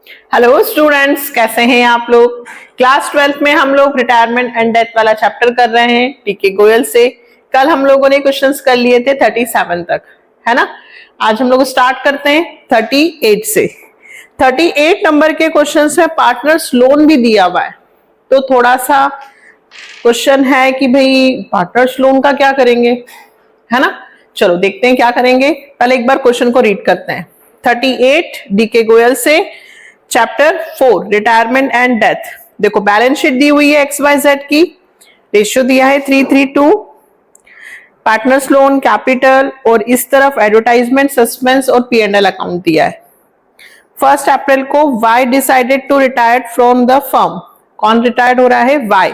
Hello students, कैसे हैं आप लोग। क्लास 12th में हम लोग रिटायरमेंट एंड डेथ वाला चैप्टर कर रहे हैं टीके गोयल से। कल हम लोगों ने क्वेश्चंस कर लिए थे 37 तक, है ना। आज हम लोग स्टार्ट करते हैं 38 से। 38 नंबर के क्वेश्चंस में पार्टनर्स लोन भी दिया हुआ है, तो थोड़ा सा क्वेश्चन है कि भाई पार्टनर्स लोन का क्या करेंगे, है ना। चलो देखते हैं क्या करेंगे। पहले एक बार क्वेश्चन को रीड करते हैं। 38 डीके गोयल से, चैप्टर 4 रिटायरमेंट एंड डेथ। देखो बैलेंस शीट दी हुई है एक्स वाई जेड की, रेशियो दिया है 3:3:2, पार्टनर्स लोन, कैपिटल, और इस तरफ एडवर्टाइजमेंट, सस्पेंस और P&L अकाउंट दिया है। 1 अप्रैल को Y decided to retire from the firm. कौन रिटायर्ड हो रहा है? वाई।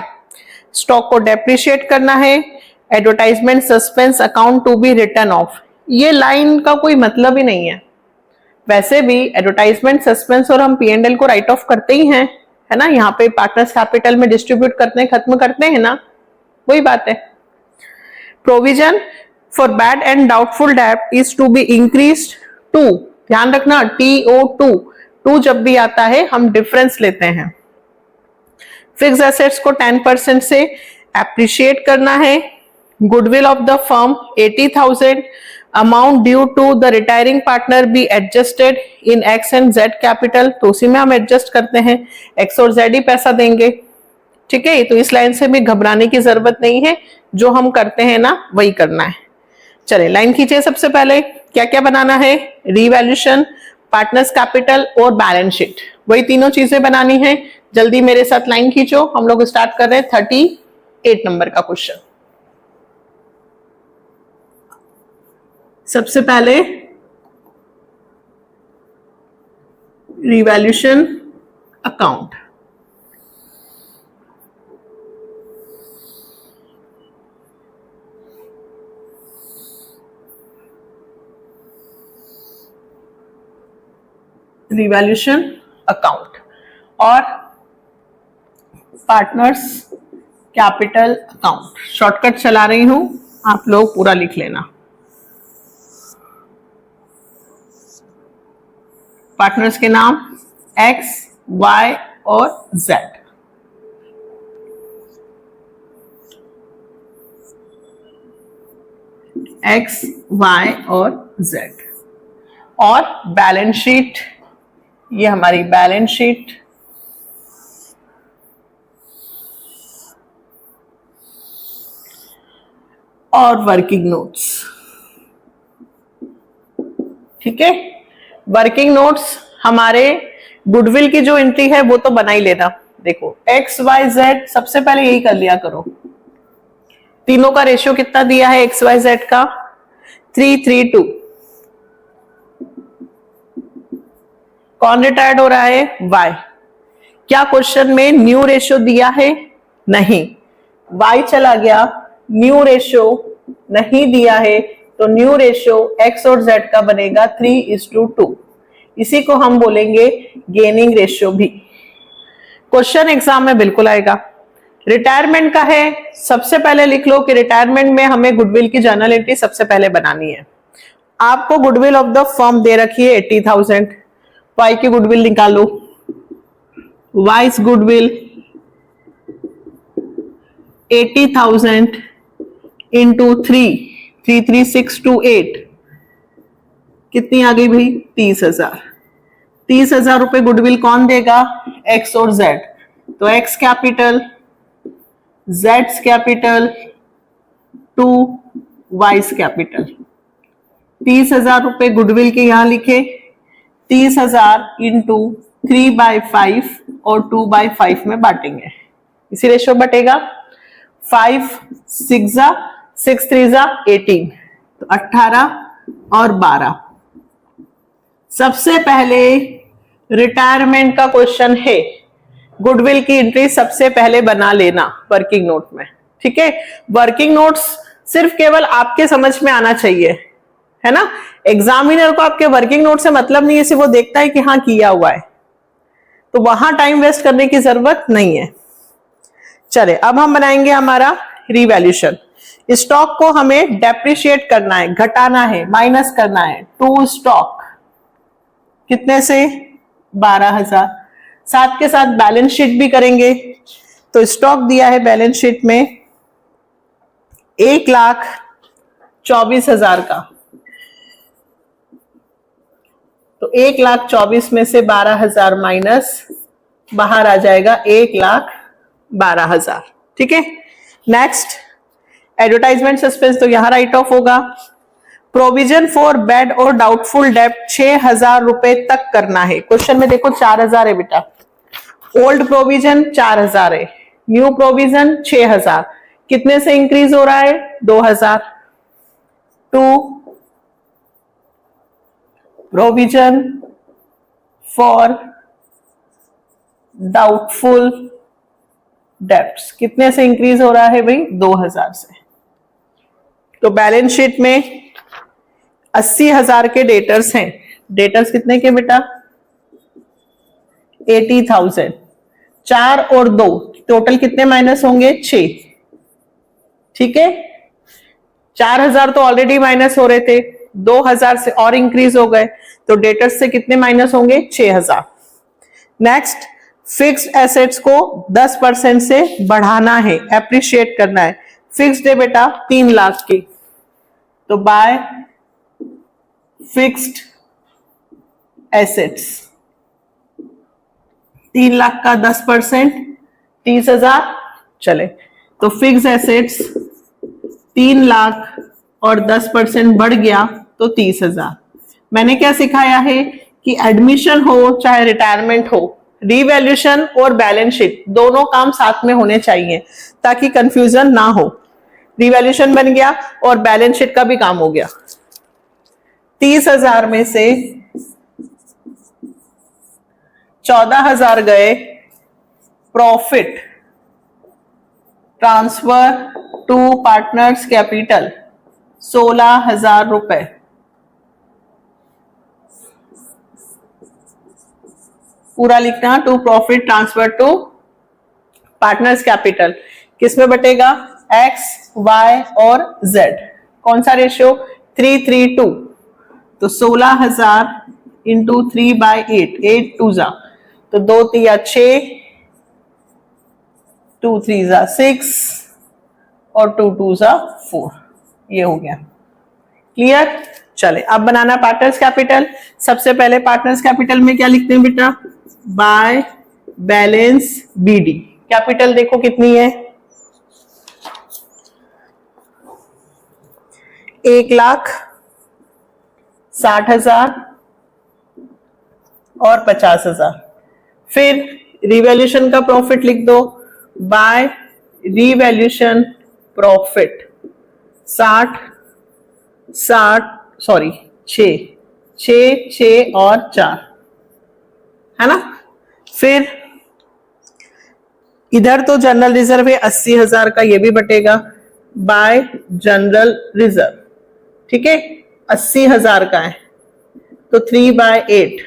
स्टॉक को डेप्रिशिएट करना है। Advertisement, suspense account to be written off. ये लाइन का कोई मतलब ही नहीं है। वैसे भी एडवर्टाइजमेंट, सस्पेंस और हम P&L को राइट ऑफ करते ही हैं, है ना। यहाँ पे पार्टनर्स कैपिटल में डिस्ट्रीब्यूट करते हैं, खत्म करते हैं ना, वही बात है। Provision for bad and doubtful debt is to be increased to, ध्यान रखना TO2, टू जब भी आता है हम डिफरेंस लेते हैं। फिक्स एसेट्स को 10% से एप्रिशिएट करना है। Goodwill of the firm 80,000, amount due to the retiring partner be adjusted in X and Z capital, तो उसी में हम एडजस्ट करते हैं, एक्स और जेड ही पैसा देंगे, ठीक है। तो इस लाइन से भी घबराने की जरूरत नहीं है, जो हम करते हैं ना वही करना है। चले लाइन खींचे। सबसे पहले क्या क्या बनाना है? रीवैल्यूएशन, पार्टनर्स कैपिटल और बैलेंस शीट, वही तीनों चीजें बनानी है। जल्दी मेरे साथ लाइन खींचो। हम लोग स्टार्ट कर रहे हैं 38 नंबर का क्वेश्चन। सबसे पहले रिवैल्यूएशन अकाउंट। रिवैल्यूएशन अकाउंट और पार्टनर्स कैपिटल अकाउंट। शॉर्टकट चला रही हूं, आप लोग पूरा लिख लेना। पार्टनर्स के नाम X, Y और Z। X, Y और Z। और बैलेंस शीट, ये हमारी बैलेंस शीट, और वर्किंग नोट्स, ठीक है। वर्किंग नोट्स हमारे गुडविल की जो एंट्री है वो तो बना ही लेना। देखो एक्स वाई जेड, सबसे पहले यही कर लिया करो। तीनों का रेशियो कितना दिया है एक्स वाई जेड का? 3:3:2। कौन रिटायर्ड हो रहा है? वाई। क्या क्वेश्चन में न्यू रेशियो दिया है? नहीं। वाई चला गया, न्यू रेशियो नहीं दिया है, तो न्यू रेशियो एक्स और जेड का बनेगा 3:2। इसी को हम बोलेंगे गेनिंग रेशियो भी। क्वेश्चन एग्जाम में बिल्कुल आएगा। रिटायरमेंट का है, सबसे पहले लिख लो कि रिटायरमेंट में हमें गुडविल की जर्नल एंट्री सबसे पहले बनानी है। आपको गुडविल ऑफ द फर्म दे रखी है 80,000, वाई की गुडविल निकालो। वाइज गुडविल 80,000 इंटू 3,33628, कितनी आ गई भाई? 30,000। 30,000 रुपए गुडविल कौन देगा? एक्स और जेड। तो एक्स कैपिटल, जेड्स कैपिटल टू वाइज कैपिटल। 30,000 रुपए गुडविल के यहां लिखे। 30,000 इंटू 3/5 और 2/5 में बांटेंगे, इसी रेशियो बटेगा। 5 6 6 3 18, तो 18 और 12। सबसे पहले रिटायरमेंट का क्वेश्चन है, गुडविल की एंट्री सबसे पहले बना लेना वर्किंग नोट में, ठीक है। वर्किंग नोट्स सिर्फ केवल आपके समझ में आना चाहिए, है ना। एग्जामिनर को आपके वर्किंग नोट से मतलब नहीं है, सिर्फ वो देखता है कि हाँ किया हुआ है, तो वहां टाइम वेस्ट करने की जरूरत नहीं है। चले अब हम बनाएंगे हमारा रिवैल्यूएशन। स्टॉक को हमें डेप्रिशिएट करना है, घटाना है, माइनस करना है। टू स्टॉक कितने से? 12,000। साथ के साथ बैलेंस शीट भी करेंगे। तो स्टॉक दिया है बैलेंस शीट में 1,24,000 का। तो 1,24,000 में से 12,000 माइनस बाहर आ जाएगा 1,12,000। ठीक है। नेक्स्ट एडवर्टाइजमेंट सस्पेंस, तो यहां राइट ऑफ होगा। प्रोविजन फॉर बैड और डाउटफुल डेब्ट 6,000 रुपए तक करना है। क्वेश्चन में देखो 4,000 है बेटा। ओल्ड प्रोविजन 4,000 है, न्यू प्रोविजन 6,000। कितने से इंक्रीज हो रहा है? 2,000। To provision for doubtful debts कितने से इंक्रीज हो रहा है भाई? 2,000 से। तो बैलेंस शीट में 80,000 के डेटर्स हैं। डेटर्स कितने के बेटा? 80,000। 4 और 2 टोटल कितने माइनस होंगे? 6। ठीक है। 4,000 तो ऑलरेडी माइनस हो रहे थे, 2,000 से और इंक्रीज हो गए, तो डेटर्स से कितने माइनस होंगे? 6,000। नेक्स्ट फिक्स्ड एसेट्स को 10% से बढ़ाना है, एप्रिशिएट करना है। फिक्स्ड है बेटा 3 लाख की, तो बाय फिक्स्ड एसेट्स 3 लाख का 10% 30,000। चले तो फिक्स्ड एसेट्स 3 लाख और 10% बढ़ गया तो 30,000। मैंने क्या सिखाया है कि एडमिशन हो चाहे रिटायरमेंट हो, रिवैल्यूएशन और बैलेंस शीट दोनों काम साथ में होने चाहिए ताकि कंफ्यूजन ना हो। रिवैल्यूएशन बन गया और बैलेंस शीट का भी काम हो गया। 30,000 में से 14,000 गए profit transfer to partners capital 16,000 रुपए। पूरा लिखना, to profit transfer to partners capital किसमें बटेगा? एक्स, वाई और जेड। कौन सा रेशियो? 3:3:2। तो 16,000 इंटू 3/8, 8 2 जा, तो 2 3 6, 2 3 जा 6 और 2 2 जा 4। ये हो गया। क्लियर? चले अब बनाना पार्टनर्स कैपिटल। सबसे पहले पार्टनर्स कैपिटल में क्या लिखते हैं बेटा? By balance BD. कैपिटल देखो कितनी है? 1,60,000 और 50,000। फिर रिवैल्यूएशन का प्रॉफिट लिख दो, बाय रिवैल्यूएशन प्रॉफिट 60 सॉरी 6 और 4, है ना। फिर इधर तो जनरल रिजर्व है 80,000 का, ये भी बटेगा बाय जनरल रिजर्व। ठीक है, 80,000 का है तो 3/8,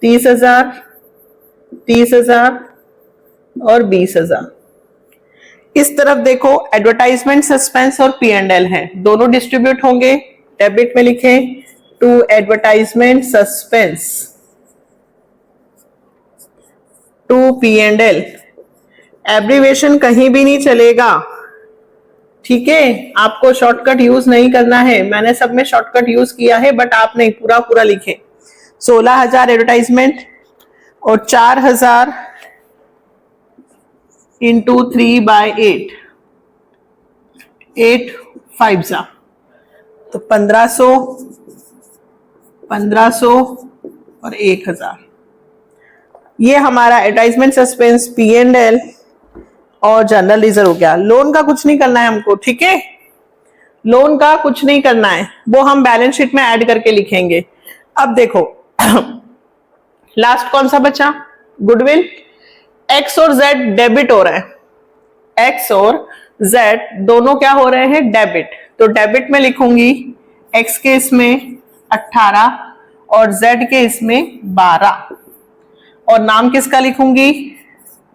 30,000, 30,000 और 20,000। इस तरफ देखो एडवर्टाइजमेंट सस्पेंस और P&L है, दोनों डिस्ट्रीब्यूट होंगे। डेबिट में लिखें to advertisement suspense to P&L। Abbreviation कहीं भी नहीं चलेगा। ठीक है, आपको शॉर्टकट यूज नहीं करना है। मैंने सब में शॉर्टकट यूज किया है बट आप नहीं, पूरा पूरा लिखें। 16,000 एडवर्टाइजमेंट और 4,000 इंटू 3/8, 8 5 जा, तो 1,500 और 1,000। ये हमारा एडवर्टाइजमेंट सस्पेंस, P&L और जनरल रिजर्व हो गया। लोन का कुछ नहीं करना है हमको। ठीक है, लोन का कुछ नहीं करना है, वो हम बैलेंस शीट में ऐड करके लिखेंगे। अब देखो लास्ट कौन सा बचा? गुडविल। एक्स और जेड डेबिट हो रहा है, एक्स और जेड दोनों क्या हो रहे हैं? डेबिट। तो डेबिट में लिखूंगी एक्स के इसमें 18 और जेड के इसमें 12, और नाम किसका लिखूंगी?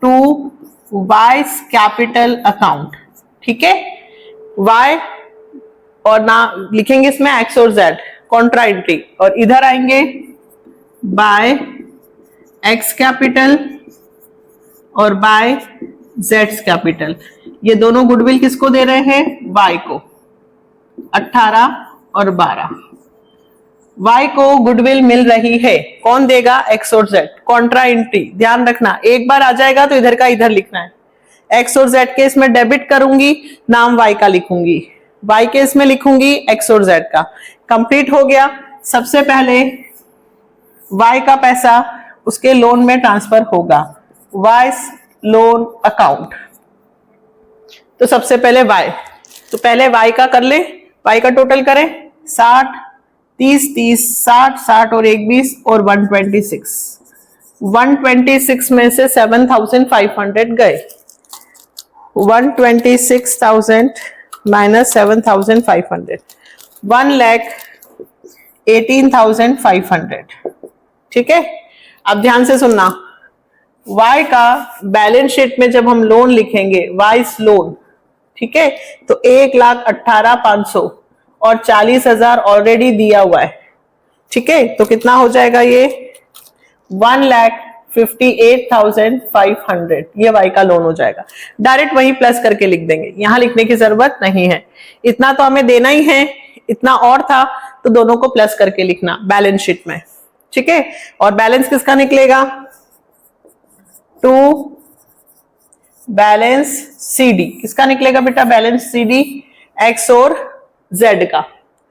To Y's capital account. ठीक है, वाई और ना लिखेंगे इसमें एक्स और जेड, कॉन्ट्रा एंट्री, और इधर आएंगे बाय एक्स कैपिटल और बाय जेड्स कैपिटल। ये दोनों गुडविल किसको दे रहे हैं? वाई को। 18 और 12 वाई को गुडविल मिल रही है। कौन देगा? एक्स और जेड। कॉन्ट्रा एंट्री ध्यान रखना, एक बार आ जाएगा तो इधर का इधर लिखना है। एक्स और जेड के इसमें डेबिट करूंगी, नाम वाई का लिखूंगी, वाई के इसमें लिखूंगी एक्स और जेड का। कंप्लीट हो गया। सबसे पहले वाई का पैसा उसके लोन में ट्रांसफर होगा, वाइस लोन अकाउंट। तो सबसे पहले वाई, तो पहले वाई का कर ले, वाई का टोटल करें। 60 30 30 60 60 और 1 20 और 126। 126 में से 7,500 गए। 126,000 माइनस 7,500, 1,18,500। ठीक है, अब ध्यान से सुनना। वाई का बैलेंस शीट में जब हम लोन लिखेंगे, वाइस लोन, ठीक है, तो 1,18,500 और 40,000 ऑलरेडी दिया हुआ है। ठीक है, तो कितना हो जाएगा ये? 1,58,500 ये वाई का लोन हो जाएगा। डायरेक्ट वहीं प्लस करके लिख देंगे, यहां लिखने की जरूरत नहीं है। इतना तो हमें देना ही है, इतना और था तो दोनों को प्लस करके लिखना बैलेंस शीट में। ठीक है, और बैलेंस किसका निकलेगा? टू बैलेंस सीडी किसका निकलेगा बेटा? बैलेंस सीडी एक्स और जेड का,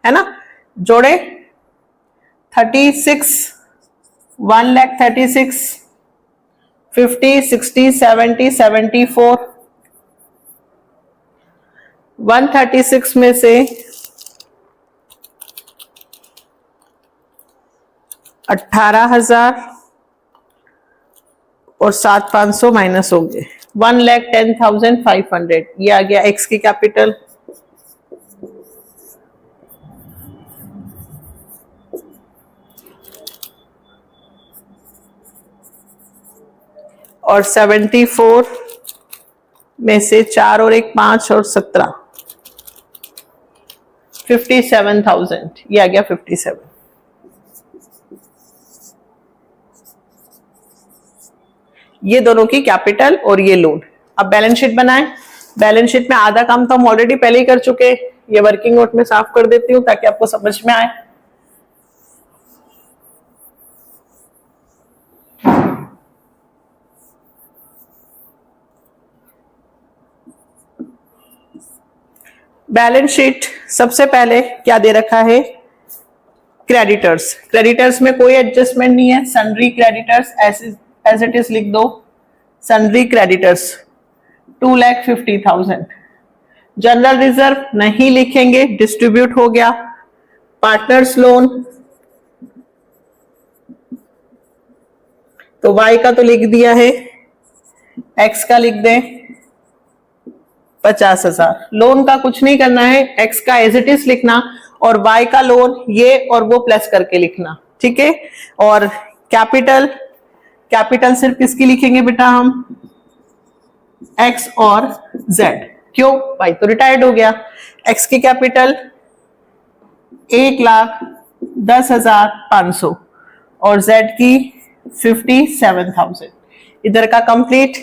है ना। जोड़े 36, 1,36,000, 50, 60, 70, 74। 136 में से 18,000 और 7,500 माइनस हो गए, 1,10,500। ये आ गया एक्स की कैपिटल। और 74 में से 4 और 1 5 और 17, 57,000। ये आ गया 57। ये दोनों की कैपिटल और ये लोन। अब बैलेंस शीट बनाएं। बैलेंस शीट में आधा काम तो हम ऑलरेडी पहले ही कर चुके हैं। ये वर्किंग नोट में साफ कर देती हूं ताकि आपको समझ में आए। बैलेंस शीट सबसे पहले क्या दे रखा है? क्रेडिटर्स। क्रेडिटर्स में कोई एडजस्टमेंट नहीं है, sundry creditors as it is लिख दो। Sundry creditors 2,50,000। जनरल रिजर्व नहीं लिखेंगे, डिस्ट्रीब्यूट हो गया। पार्टनर्स लोन तो वाई का तो लिख दिया है, एक्स का लिख दें 50,000। लोन का कुछ नहीं करना है, एक्स का एज इट इज लिखना और वाई का लोन ये और वो प्लस करके लिखना। ठीक है, और कैपिटल, कैपिटल सिर्फ किसकी लिखेंगे बेटा? हम एक्स और जेड। क्यों? वाई तो रिटायर्ड हो गया। एक्स की कैपिटल 1,10,500 और जेड की 57,000। इधर का कंप्लीट।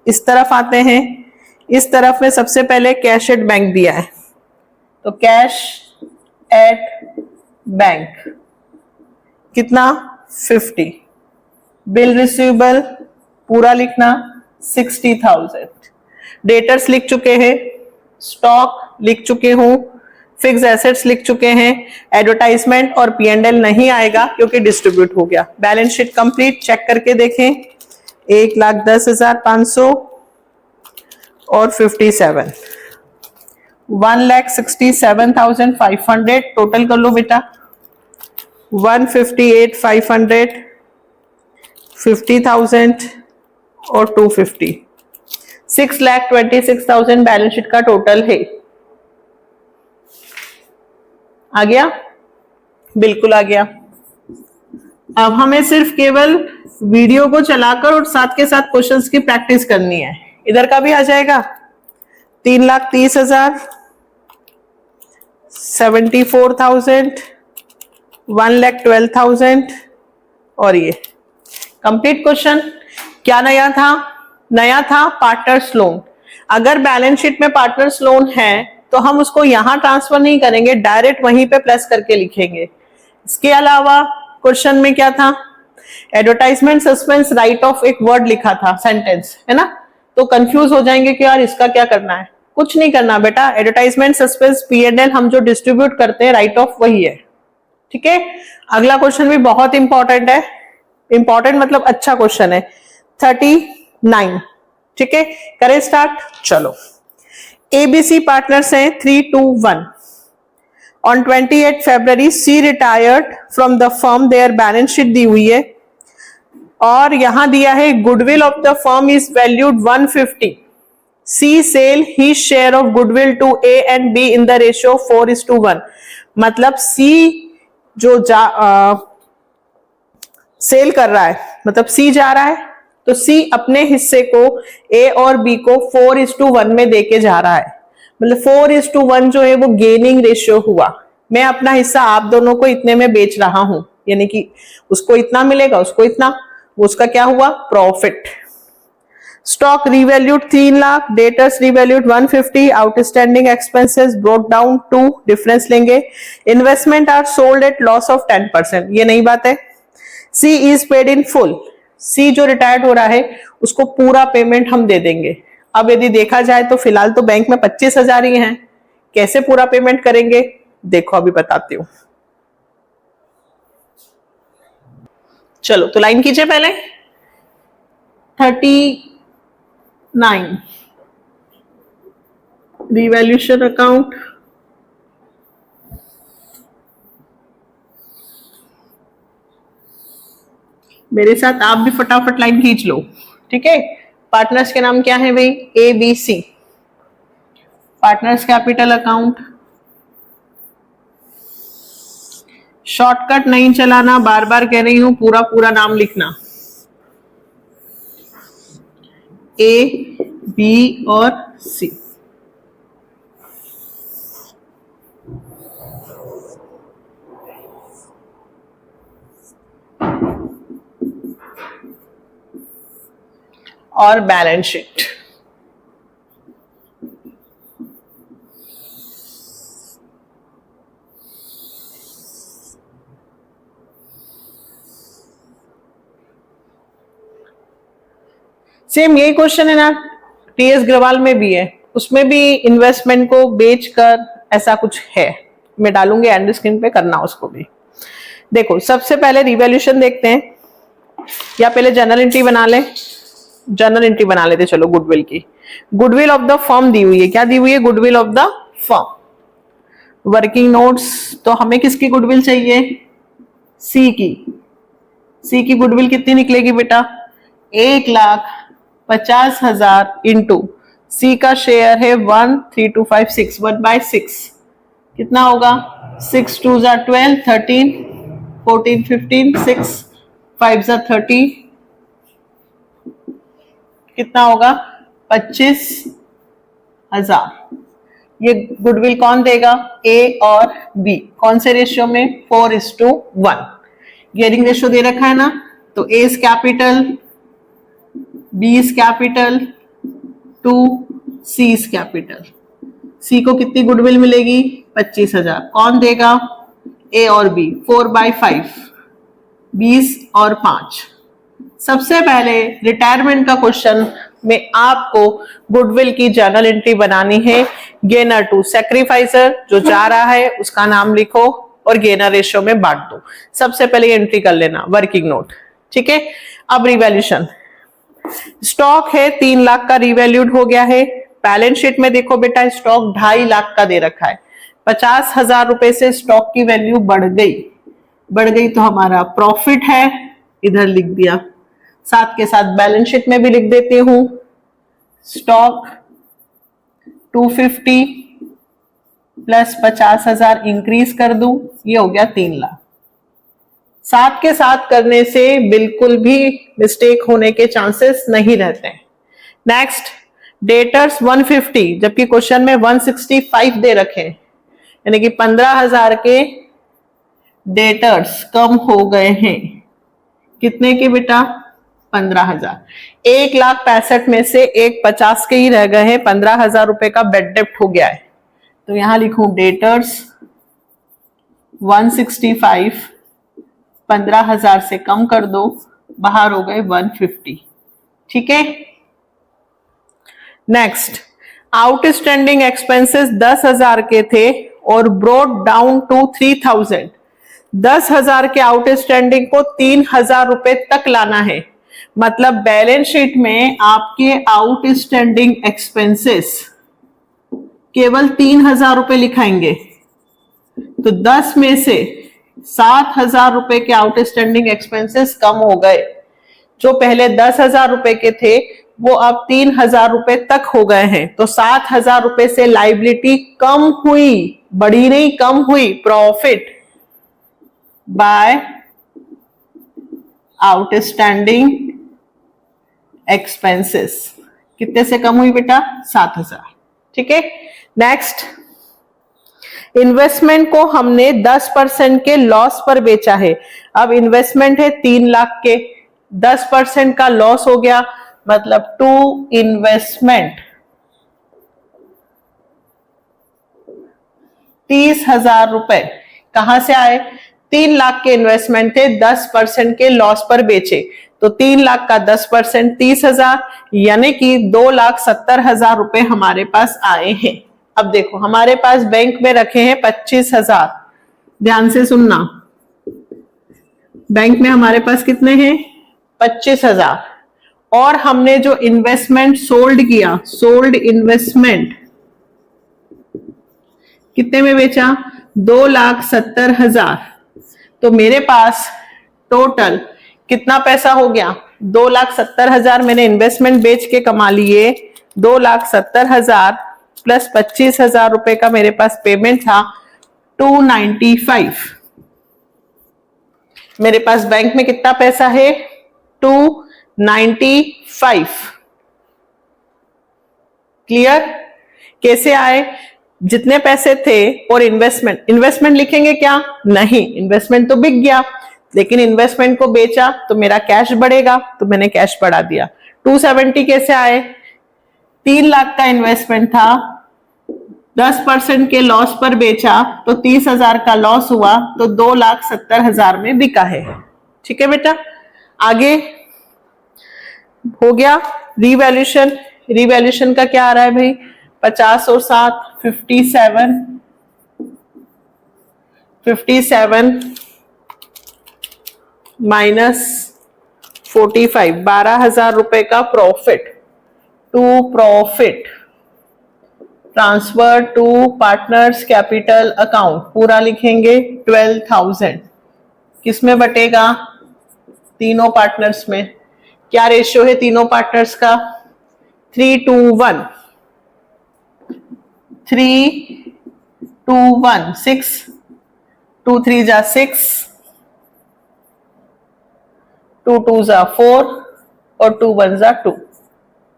इस तरफ आते हैं। इस तरफ में सबसे पहले कैश एट बैंक दिया है, तो कैश एट बैंक कितना? 50। बिल रिसीवेबल पूरा लिखना 60,000। डेटर्स लिख चुके हैं, स्टॉक लिख चुके हूं, फिक्स एसेट्स लिख चुके हैं। एडवर्टाइजमेंट और P&L नहीं आएगा क्योंकि डिस्ट्रीब्यूट हो गया। बैलेंस शीट कंप्लीट, चेक करके देखें। 1,10,500 और 57, 1,67,500 टोटल कर लो बेटा। 158,500, 50,000 और 250, 6,26,000 बैलेंस शीट का टोटल है। आ गया? बिल्कुल आ गया। अब हमें सिर्फ केवल वीडियो को चलाकर और साथ के साथ क्वेश्चंस की प्रैक्टिस करनी है। इधर का भी आ जाएगा। 3,30,000, 74,000, 1,12,000, और ये कंप्लीट क्वेश्चन। क्या नया था? नया था पार्टनर्स लोन। अगर बैलेंस शीट में पार्टनर्स लोन है तो हम उसको यहां ट्रांसफर नहीं करेंगे, डायरेक्ट वहीं पे प्लस करके लिखेंगे। इसके अलावा क्वेश्चन में क्या था? एडवर्टाइजमेंट सस्पेंस राइट ऑफ एक वर्ड लिखा था, सेंटेंस है ना, तो कंफ्यूज हो जाएंगे कि यार इसका क्या करना है। कुछ नहीं करना बेटा, एडवर्टाइजमेंट सस्पेंस P&L हम जो डिस्ट्रीब्यूट करते हैं राइट ऑफ वही है। ठीक है, अगला क्वेश्चन भी बहुत इंपॉर्टेंट है, इंपॉर्टेंट मतलब अच्छा क्वेश्चन है, 39। ठीक है, करें स्टार्ट। चलो, ABC पार्टनर्स हैं 3, 2, 1। On 28 February C retired from the firm, their balance sheet दी हुई है और यहां दिया है goodwill of the firm is valued 150। C sell he share of goodwill to A and B in the ratio 4:1। मतलब C जो सेल कर रहा है, मतलब C जा रहा है तो C अपने हिस्से को A और B को 4:1 में देके जा रहा है। मतलब 4:1 जो है वो गेनिंग रेशियो हुआ। मैं अपना हिस्सा आप दोनों को इतने में बेच रहा हूं, यानी कि उसको इतना मिलेगा, उसको इतना, उसका क्या हुआ? Profit. Stock revalued 3 lakh, debtors revalued 150, outstanding expenses broke down 2, difference लेंगे। Investment are sold at loss of 10%, ये नई बात है। C is paid in full, C जो रिटायर्ड हो रहा है उसको पूरा पेमेंट हम दे देंगे। अब यदि देखा जाए तो फिलहाल तो बैंक में 25,000 ही हैं, कैसे पूरा पेमेंट करेंगे देखो अभी बताती हूं। चलो तो लाइन कीजिए पहले। 39 रिवैल्यूएशन अकाउंट, मेरे साथ आप भी फटाफट लाइन खींच लो। ठीक है, पार्टनर्स के नाम क्या है भाई? ABC। Partners capital account, shortcut नहीं चलाना, बार बार कह रही हूं, पूरा पूरा नाम लिखना। A, B और C। और बैलेंस शीट। सेम यही क्वेश्चन है ना, TS ग्रवाल में भी है, उसमें भी इन्वेस्टमेंट को बेचकर ऐसा कुछ है, मैं डालूंगी एंड स्क्रीन पे, करना उसको भी। देखो सबसे पहले रिवैल्यूएशन देखते हैं, या पहले जनरल एंट्री बना ले, जनरल एंट्री बना लेते चलो गुडविल की। गुडविल ऑफ द फर्म दी हुई है, क्या दी हुई है? Goodwill of the firm. Working notes, तो हमें किसकी गुडविल चाहिए? सी की। सी की गुडविल कितनी निकलेगी बेटा? 1,50,000 इंटू सी का शेयर है 13256, 1/6 कितना होगा? 6 2 12, 13 14 15, 6 5 30, कितना होगा? 25,000। ये गुडविल कौन देगा? A और B। कौन से रेशियो में? 4:1। गियरिंग रेशियो दे रखा है ना, तो A is capital, B is capital, 2 C is capital. C को कितनी गुडविल मिलेगी? 25,000। कौन देगा? A और B। 4/5, 20 और 5। सबसे पहले रिटायरमेंट का क्वेश्चन में आपको गुडविल की जर्नल एंट्री बनानी है। गेनर टू सैक्रिफाइसर, जो जा रहा है उसका नाम लिखो और गेनर रेशियो में बांट दो। सबसे पहले एंट्री कर लेना, वर्किंग नोट। ठीक है, अब रिवैल्यूएशन। स्टॉक है 3 लाख का, रिवैल्यूड हो गया है। बैलेंस शीट में देखो बेटा, स्टॉक 2.5 लाख का दे रखा है। 50,000 रुपए से स्टॉक की वैल्यू बढ़ गई तो हमारा प्रॉफिट है, इधर लिख दिया। साथ के साथ बैलेंस शीट में भी लिख देती हूं, स्टॉक 250 प्लस 50,000 इंक्रीज कर दूं, ये हो गया 3 लाख। साथ के साथ करने से बिल्कुल भी मिस्टेक होने के चांसेस नहीं रहते हैं। नेक्स्ट, डेटर्स 150, जबकि क्वेश्चन में 165 दे रखे हैं, यानी कि 15,000 के डेटर्स कम हो गए हैं। कितने की बेटा? 15,000। 1,65,000 में से 1,50,000 के ही रह गए हैं, 15,000 रुपए का बेड डेप्ट हो गया है। तो यहां लिखूं डेटर्स 165, 15,000 से कम कर दो, बाहर हो गए 150। ठीक है। नेक्स्ट, आउटस्टैंडिंग एक्सपेंसेस 10,000 के थे और ब्रॉट डाउन टू 3,000। 10,000 के आउटस्टैंडिंग को 3,000 रुपए तक लाना है। मतलब बैलेंस शीट में आपके आउटस्टैंडिंग एक्सपेंसेस केवल 3,000 रुपए लिखाएंगे। तो 10 में से 7,000 रुपए के आउटस्टैंडिंग एक्सपेंसेस कम हो गए। जो पहले 10,000 रुपए के थे वो अब 3,000 रुपए तक हो गए हैं। तो 7,000 रुपए से लाइबिलिटी कम हुई, बढ़ी नहीं, कम हुई। प्रॉफिट बाय आउटस्टैंडिंग एक्सपेंसेस कितने से कम हुई बेटा? 7,000। ठीक है। नेक्स्ट, इन्वेस्टमेंट को हमने 10% के लॉस पर बेचा है। अब इन्वेस्टमेंट है 3 लाख के, 10% का लॉस हो गया, मतलब टू इन्वेस्टमेंट 30,000 रुपए कहां से आए? 3 लाख के इन्वेस्टमेंट थे, 10% के लॉस पर बेचे। तो 3 लाख का 10% 30,000, यानी कि 2,70,000 रुपए हमारे पास आए हैं। अब देखो, हमारे पास बैंक में रखे हैं 25,000। ध्यान से सुनना, बैंक में हमारे पास कितने हैं? 25,000। और हमने जो इन्वेस्टमेंट सोल्ड किया, सोल्ड इन्वेस्टमेंट कितने में बेचा? 2,70,000। तो मेरे पास टोटल कितना पैसा हो गया? 2,70,000 मैंने इन्वेस्टमेंट बेच के कमा लिए। 2,70,000 प्लस 25,000 रुपए का मेरे पास पेमेंट था, 295। मेरे पास बैंक में कितना पैसा है? 295। क्लियर? कैसे आए? जितने पैसे थे और इन्वेस्टमेंट लिखेंगे क्या? नहीं, इन्वेस्टमेंट तो बिक गया, लेकिन इन्वेस्टमेंट को बेचा तो मेरा कैश बढ़ेगा, तो मैंने कैश बढ़ा दिया। 270 कैसे आए? 3 लाख का इन्वेस्टमेंट था, 10% के लॉस पर बेचा तो 30,000 का लॉस हुआ, तो 2,70,000 में बिका है। ठीक है बेटा। आगे हो गया रिवैल्यूएशन। रिवैल्यूएशन का क्या आ रहा है भाई? 50 और 7 57 माइनस 45, 12,000 रुपए का profit. To profit transfer to partners capital account, पूरा लिखेंगे 12,000। किसमें बटेगा? तीनों पार्टनर्स में। क्या रेशियो है तीनों पार्टनर्स का? 3:1। 3:1, 6, 2 3 जा 6, 2 2 जा 4 और 2 1 जा 2।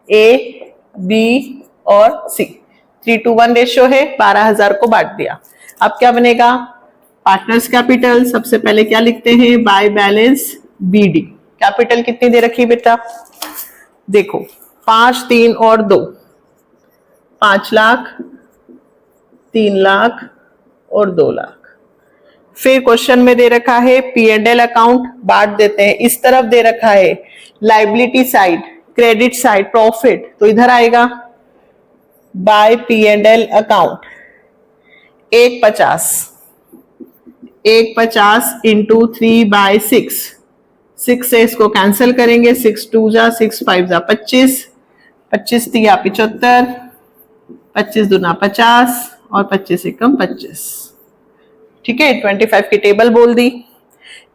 ए, बी और सी 3:1 रेशियो है। 12,000 को बांट दिया। अब क्या बनेगा? पार्टनर्स कैपिटल सबसे पहले क्या लिखते हैं? By balance BD. कैपिटल कितनी दे रखी बेटा? देखो, 5, 3 और 2, 5 लाख, 3 लाख और 2 लाख। फिर क्वेश्चन में दे रखा है P&L अकाउंट, बांट देते हैं। इस तरफ दे रखा है liability side, credit side, profit, तो इधर आएगा बाय P&L अकाउंट 150 इंटू 3/6। 6 से इसको कैंसिल करेंगे, 6 2 जा 6 5 जा 25, 25 दिया 75, 25 दूना 50 और 25 एकम 25। ठीक है, 25 की टेबल बोल दी।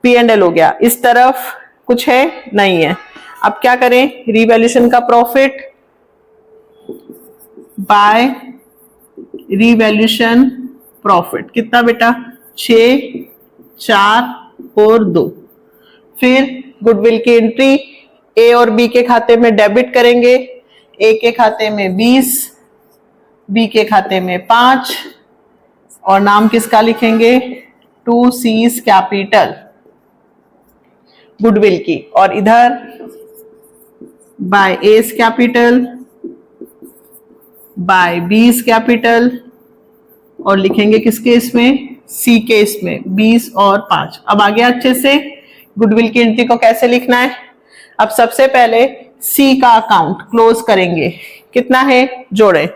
P&L हो गया। इस तरफ कुछ है? नहीं है। अब क्या करें? रिवैल्यूएशन का प्रॉफिट बाय रिवैल्यूएशन प्रॉफिट कितना बेटा? 6, 4 और 2। फिर गुडविल की एंट्री ए और बी के खाते में डेबिट करेंगे। ए के खाते में 20, बी के खाते में 5, और नाम किसका लिखेंगे? 2 C's कैपिटल। गुडविल की, और इधर बाय एस कैपिटल बाय बीस कैपिटल, और लिखेंगे किस केस में, सी केस में 20 और 5। अब आगे अच्छे से गुडविल की एंट्री को कैसे लिखना है। अब सबसे पहले सी का अकाउंट क्लोज करेंगे, कितना है जोड़े,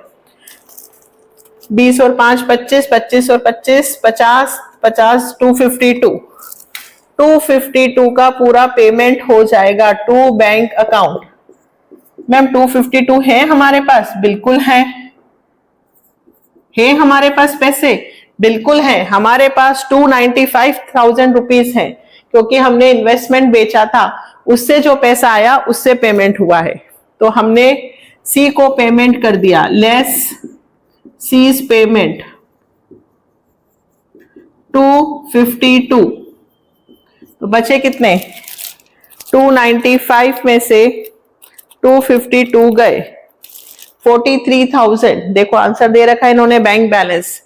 20 और 5 25, 25 और 25 50, 50 252, 252 का पूरा पेमेंट हो जाएगा टू बैंक अकाउंट। मैम 252 है हमारे पास, बिल्कुल है हमारे पास पैसे, बिल्कुल है हमारे पास 295,000 रुपीज है, क्योंकि हमने इन्वेस्टमेंट बेचा था, उससे जो पैसा आया उससे पेमेंट हुआ है। तो हमने सी को पेमेंट कर दिया, लेस सीज पेमेंट 252, तो बचे कितने, 295 में से 252 गए, 43,000। देखो आंसर दे रखा है इन्होंने बैंक बैलेंस,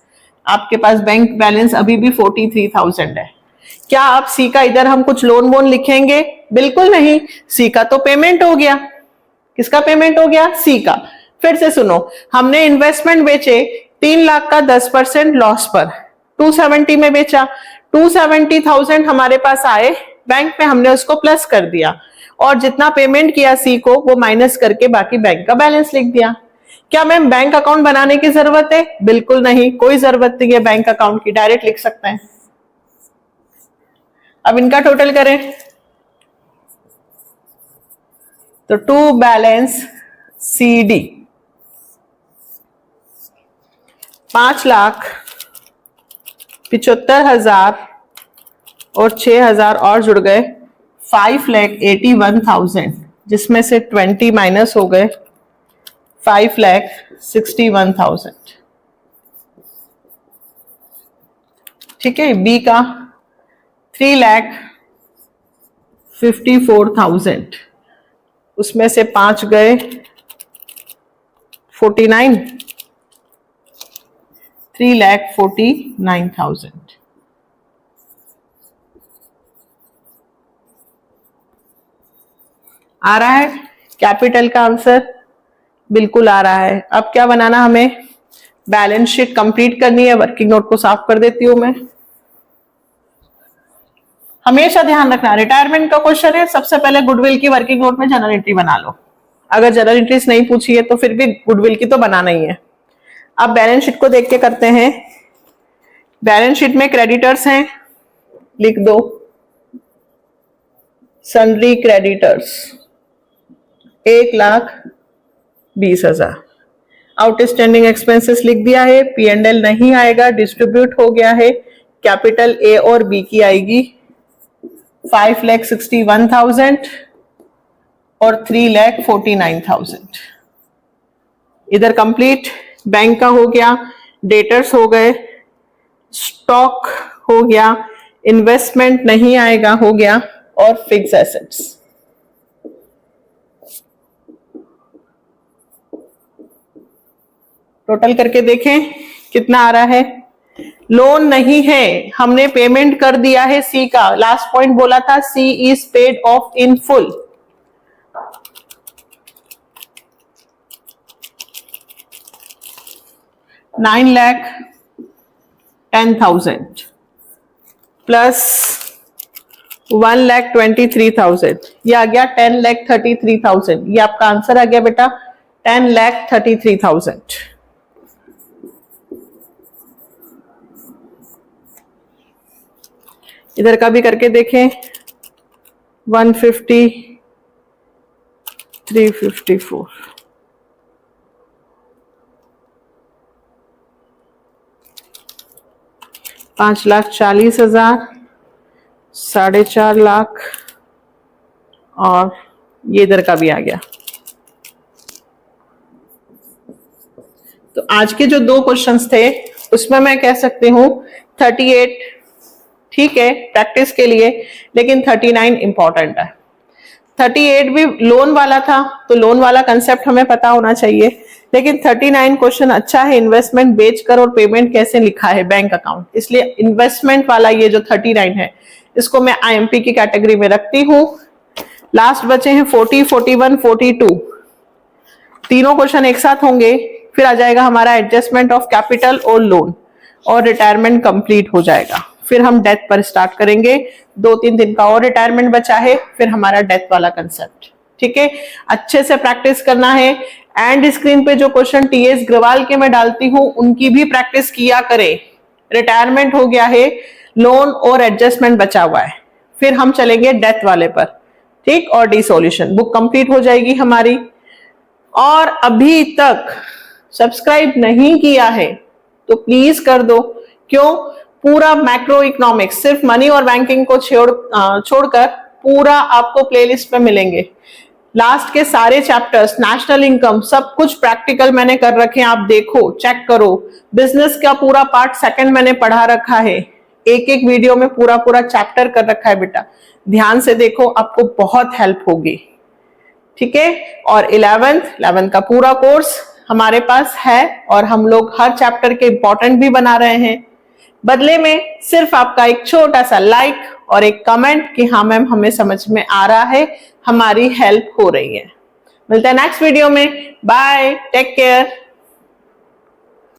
आपके पास बैंक बैलेंस अभी भी 43,000 है। क्या आप सी का इधर हम कुछ लोन वोन लिखेंगे, बिल्कुल नहीं, सी का तो पेमेंट हो गया। किसका पेमेंट हो गया, सी का। फिर से सुनो, हमने इन्वेस्टमेंट बेचे 3 लाख का 10% लॉस पर, 270 में बेचा, 270,000 हमारे पास आए, बैंक में हमने उसको प्लस कर दिया, और जितना पेमेंट किया सी को वो माइनस करके बाकी बैंक का बैलेंस लिख दिया। क्या मैम बैंक अकाउंट बनाने की जरूरत है, बिल्कुल नहीं, कोई जरूरत नहीं है बैंक अकाउंट की, डायरेक्ट लिख सकते हैं। अब इनका टोटल करें तो टू बैलेंस सी डी 5,75,000 और 6,000 और जुड़ गए 5,81,000, जिसमें से 20 माइनस हो गए 5,61,000। ठीक है, बी का 3,54,000, उसमें से 5 गए 49, 3,49,000। आ रहा है कैपिटल का आंसर, बिल्कुल आ रहा है। अब क्या बनाना, हमें बैलेंस शीट कंप्लीट करनी है। वर्किंग नोट को साफ कर देती हूं मैं। हमेशा ध्यान रखना, रिटायरमेंट का क्वेश्चन है, सबसे पहले गुडविल की वर्किंग नोट में जनरल एंट्री बना लो। अगर जनरल एंट्रीज नहीं पूछी है तो फिर भी गुडविल की तो बनाना ही है। अब बैलेंस शीट को देख के करते हैं। बैलेंस शीट में क्रेडिटर्स हैं, लिख दो सन्ड्री क्रेडिटर्स 1,20,000। आउटस्टैंडिंग एक्सपेंसेस लिख दिया है, P&L नहीं आएगा, डिस्ट्रीब्यूट हो गया है। कैपिटल ए और बी की आएगी 5,61,000 और 3,49,000। इधर कंप्लीट बैंक का हो गया, डेटर्स हो गए, स्टॉक हो गया, इन्वेस्टमेंट नहीं आएगा हो गया, और फिक्स एसेट्स। टोटल करके देखें कितना आ रहा है। लोन नहीं है, हमने पेमेंट कर दिया है सी का। लास्ट पॉइंट बोला था C is paid off in full. $9,10,000 plus 1,23,000, ये आ गया 10,33,000। ये आपका आंसर आ गया बेटा 10,33,000। इधर का भी करके देखें 150, 354, $5,40,000, 4.5 लाख, और ये इधर का भी आ गया। तो आज के जो 2 क्वेश्चंस थे उसमें मैं कह सकती हूँ 38 ठीक है प्रैक्टिस के लिए, लेकिन 39 इंपॉर्टेंट है। 38 भी लोन वाला था, तो लोन वाला कंसेप्ट हमें पता होना चाहिए, लेकिन 39 क्वेश्चन अच्छा है, इन्वेस्टमेंट बेचकर और पेमेंट कैसे लिखा है बैंक अकाउंट, इसलिए इन्वेस्टमेंट वाला ये जो 39 है इसको मैं आईएमपी की कैटेगरी में रखती हूँ। लास्ट बचे हैं 40, 41, 42, तीनों क्वेश्चन एक साथ होंगे। फिर आ जाएगा हमारा एडजस्टमेंट ऑफ कैपिटल और लोन, और रिटायरमेंट कंप्लीट हो जाएगा। फिर हम डेथ पर स्टार्ट करेंगे। 2-3 दिन का और रिटायरमेंट बचा है, फिर हमारा डेथ वाला कंसेप्ट। ठीक है, अच्छे से प्रैक्टिस करना है। एंड स्क्रीन पे जो क्वेश्चन टीएस ग्रवाल के मैं डालती हूँ उनकी भी प्रैक्टिस किया करें। रिटायरमेंट हो गया है, लोन और एडजस्टमेंट बचा हुआ है, फिर हम चलेंगे डेथ वाले पर। ठीक, और डिसोल्यूशन बुक कंप्लीट हो जाएगी हमारी। और अभी तक सब्सक्राइब नहीं किया है तो प्लीज कर दो। क्यों? पूरा मैक्रो इकोनॉमिक्स, सिर्फ मनी और बैंकिंग को छोड़कर पूरा आपको प्लेलिस्ट में मिलेंगे। लास्ट के सारे चैप्टर्स, नेशनल इनकम, सब कुछ प्रैक्टिकल मैंने कर रखे हैं, आप देखो, चेक करो। बिजनेस का पूरा पार्ट सेकंड मैंने पढ़ा रखा है, एक एक वीडियो में पूरा पूरा चैप्टर कर रखा है बेटा, ध्यान से देखो, आपको बहुत हेल्प होगी। ठीक है, और 11th का पूरा कोर्स हमारे पास है, और हम लोग हर चैप्टर के इंपॉर्टेंट भी बना रहे हैं। बदले में सिर्फ आपका एक छोटा सा लाइक और एक कमेंट कि हाँ मैम हमें समझ में आ रहा है, हमारी हेल्प हो रही है। मिलते हैं नेक्स्ट वीडियो में। Bye, take care.